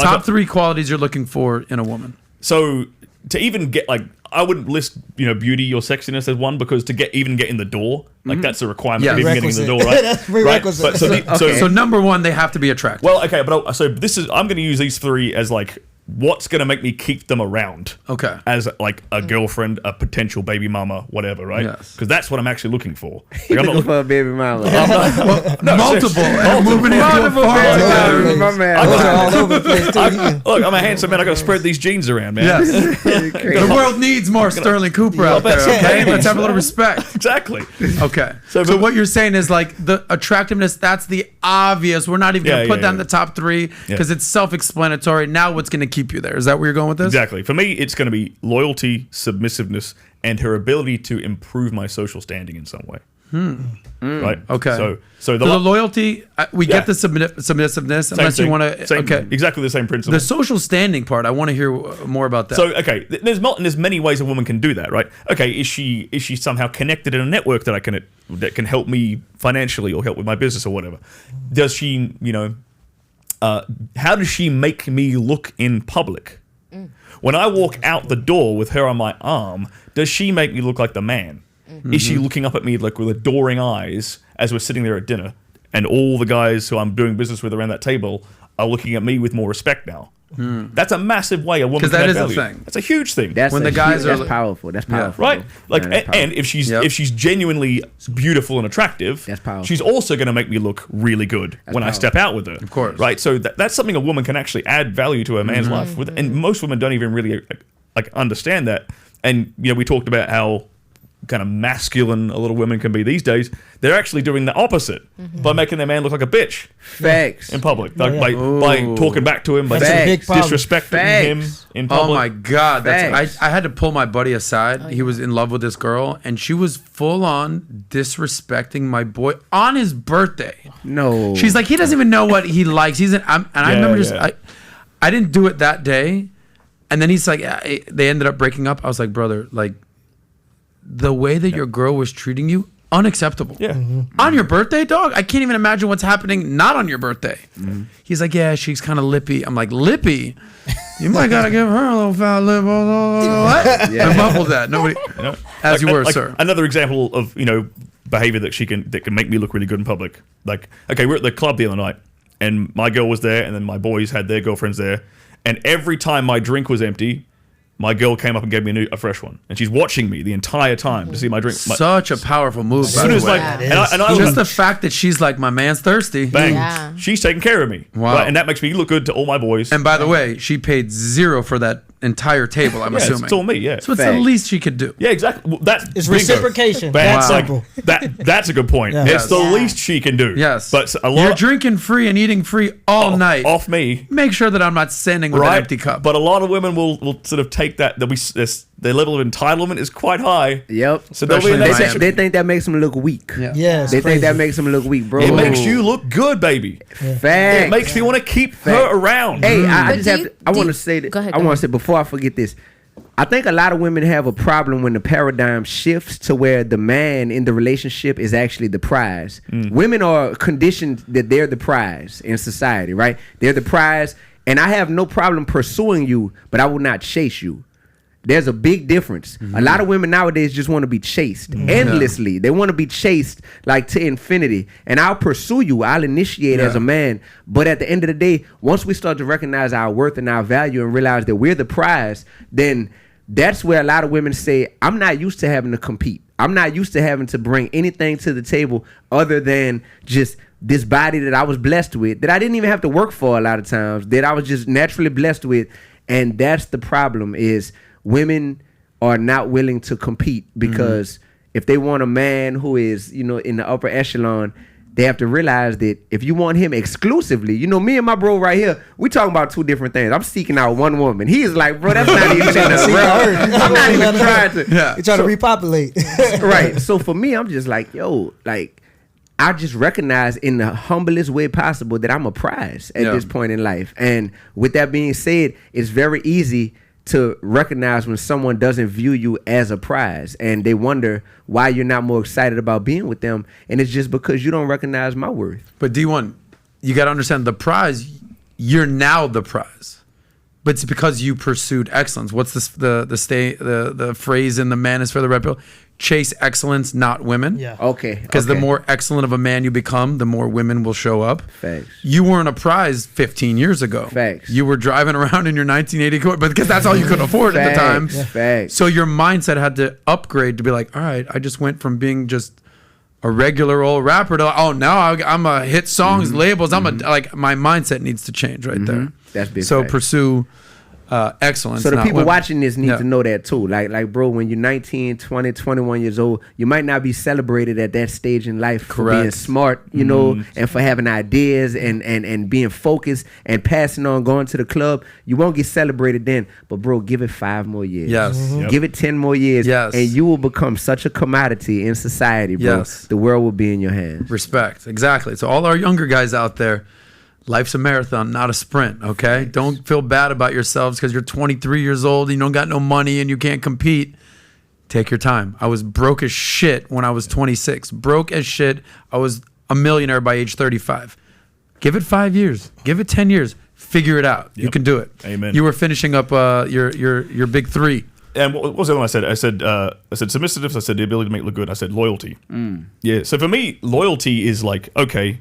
Top 3 qualities you're looking for in a woman. So to even get like, I wouldn't list beauty or sexiness as one, because to get in the door, like that's a requirement. Yeah. Of even getting in the door, right? That's prerequisite. Right? So number 1, they have to be attractive. Well, okay, but I'm going to use these 3 as like what's going to make me keep them around. Okay. As like a girlfriend, a potential baby mama, whatever, right? Yes. Because that's what I'm actually looking for. Like, I'm not looking for a baby mama. Multiple. And moving into a farm. My man. All over the place, too. Look, I'm a handsome man. I got to spread these genes around, man. Yes. The world needs more Sterling Cooper out there, okay? Let's have a little respect. Exactly. Okay. So what you're saying is like the attractiveness, that's the obvious. We're not even going to put that in the top 3 because it's self-explanatory. Now what's going to keep you there? Is that where you're going with this? Exactly. For me, it's going to be loyalty, submissiveness, and her ability to improve my social standing in some way. Right. Okay. So the loyalty, we get the submissiveness, unless you want to. Okay. Exactly the same principle. The social standing part, I want to hear more about that. So okay, there's many ways a woman can do that, right? Okay, is she somehow connected in a network that can help me financially or help with my business or whatever? Does she, how does she make me look in public? When I walk out the door with her on my arm, does she make me look like the man? Is she looking up at me like with adoring eyes as we're sitting there at dinner, and all the guys who I'm doing business with around that table are looking at me with more respect now? That's a massive way a woman can add value. Thing. That's a huge thing. That's powerful. That's powerful. Right? Like, and if she's genuinely beautiful and attractive, that's powerful. She's also going to make me look really good when I step out with her. Of course. Right? So that's something a woman can actually add value to a man's life with, and most women don't even really understand that. And we talked about how kind of masculine a lot of women can be these days. They're actually doing the opposite by making their man look like a bitch. Facts. In public. Like, by talking back to him, by disrespecting him in public. Oh my God. I had to pull my buddy aside. He was in love with this girl, and she was full on disrespecting my boy on his birthday. No. She's like, he doesn't even know what he likes. I remember I didn't do it that day. And then he's like, they ended up breaking up. I was like, brother, like, the way that your girl was treating you, unacceptable. Yeah. On your birthday, dog? I can't even imagine what's happening not on your birthday. He's like, yeah, she's kind of lippy. I'm like, lippy? You might got to give her a little foul lip. What? I mumbled that. Nobody, as you were, sir. Another example of, behavior that can make me look really good in public. Like, okay, we're at the club the other night, and my girl was there, and then my boys had their girlfriends there. And every time my drink was empty, my girl came up and gave me a fresh one, and she's watching me the entire time to see my drink. Such a powerful move. As soon as just the fact that she's like, my man's thirsty. Bang, she's taking care of me. Wow, right? And that makes me look good to all my boys. And by the way, she paid $0 for that entire table. I'm assuming it's all me. Yeah, so it's the least she could do. Yeah, exactly. Well, it's reciprocation. That's that's a good point. Yeah. It's the least she can do. Yes, but you're drinking free and eating free all night off me. Make sure that I'm not sending with an empty cup. But a lot of women will sort of take that their level of entitlement is quite high. Yep. So they think that makes them look weak. Yeah. Yes, they think that makes them look weak, bro. It makes you look good, baby. Yeah. Facts. It makes me want to keep her around. Hey, I want to say that. I want to say before I forget this. I think a lot of women have a problem when the paradigm shifts to where the man in the relationship is actually the prize. Women are conditioned that they're the prize in society, right? They're the prize, and I have no problem pursuing you, but I will not chase you. There's a big difference. A lot of women nowadays just want to be chased endlessly. They want to be chased like to infinity. And I'll pursue you. I'll initiate as a man. But at the end of the day, once we start to recognize our worth and our value and realize that we're the prize, then that's where a lot of women say, I'm not used to having to compete. I'm not used to having to bring anything to the table other than just this body that I was blessed with, that I didn't even have to work for a lot of times, that I was just naturally blessed with. And that's the problem is women are not willing to compete because if they want a man who is, in the upper echelon, they have to realize that if you want him exclusively, me and my bro right here, we talking about two different things. I'm seeking out one woman. He is like, bro, that's not even I'm not even trying to. Yeah. You're trying to repopulate. Right. So for me, I'm just like, I just recognize in the humblest way possible that I'm a prize at this point in life. And with that being said, it's very easy to recognize when someone doesn't view you as a prize and they wonder why you're not more excited about being with them. And it's just because you don't recognize my worth. But D1, you got to understand the prize, you're now the prize. But it's because you pursued excellence. What's the phrase in The Man Is for the Red Pill? Chase excellence, not women. Yeah. Okay. Because the more excellent of a man you become, the more women will show up. Facts. You weren't a prize 15 years ago. Facts. You were driving around in your 1980 Corvette, but because that's all you could afford at the time. Facts. So your mindset had to upgrade to be like, all right, I just went from being just a regular old rapper to, oh, now I'm a hit songs, labels. I'm like, my mindset needs to change right there. That's big. So fact. pursue excellence. So the people women. watching this need to know that too. Like, bro, when you're 19, 20, 21 years old, you might not be celebrated at that stage in life for being smart, you know, and for having ideas and being focused and passing on, going to the club. You won't get celebrated then. But, bro, give it 5 more years. Yes. Give it 10 more years. Yes. And you will become such a commodity in society, bro. Yes. The world will be in your hands. Respect. Exactly. So all our younger guys out there, life's a marathon, not a sprint, okay? Don't feel bad about yourselves because you're 23 years old and you don't got no money and you can't compete. Take your time. I was broke as shit when I was 26. Broke as shit. I was a millionaire by age 35. Give it 5 years. Give it 10 years. Figure it out. You can do it. Amen. You were finishing up your big 3. And what was the other one I said? I said submissiveness. I said the ability to make it look good. I said loyalty. Yeah. So for me, loyalty is like, okay,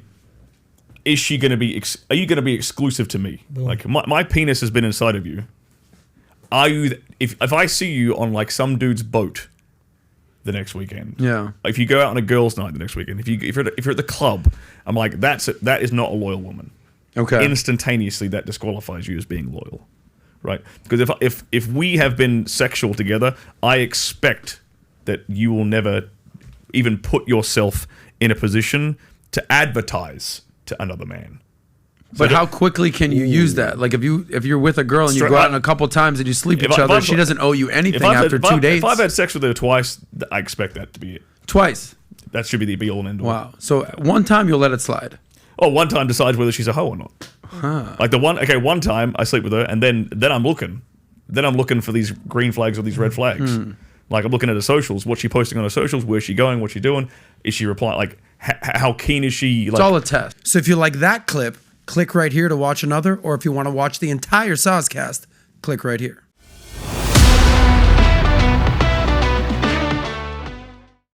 is she going to be? Are you going to be exclusive to me? Boom. Like my penis has been inside of you. Are you? If I see you on like some dude's boat the next weekend, if you go out on a girls' night the next weekend, if you're at the club, I'm like that is not a loyal woman. Okay. Instantaneously, that disqualifies you as being loyal, right? Because if we have been sexual together, I expect that you will never even put yourself in a position to advertise to another man. But how quickly can you use that? Like if you're with a girl and you go out a couple times and you sleep each other, she doesn't owe you anything after 2 days. If I've had sex with her twice, I expect that to be it. Twice? That should be the be all and end all. Wow. So one time you'll let it slide. Oh, one time decides whether she's a hoe or not. Huh. Like one time I sleep with her and then I'm looking. Then I'm looking for these green flags or these red flags. Like I'm looking at her socials, what's she posting on her socials, where's she going, what's she doing, is she replying, like how keen is she? Like, it's all a test. So if you like that clip, click right here to watch another, or if you want to watch the entire Saucecast, click right here.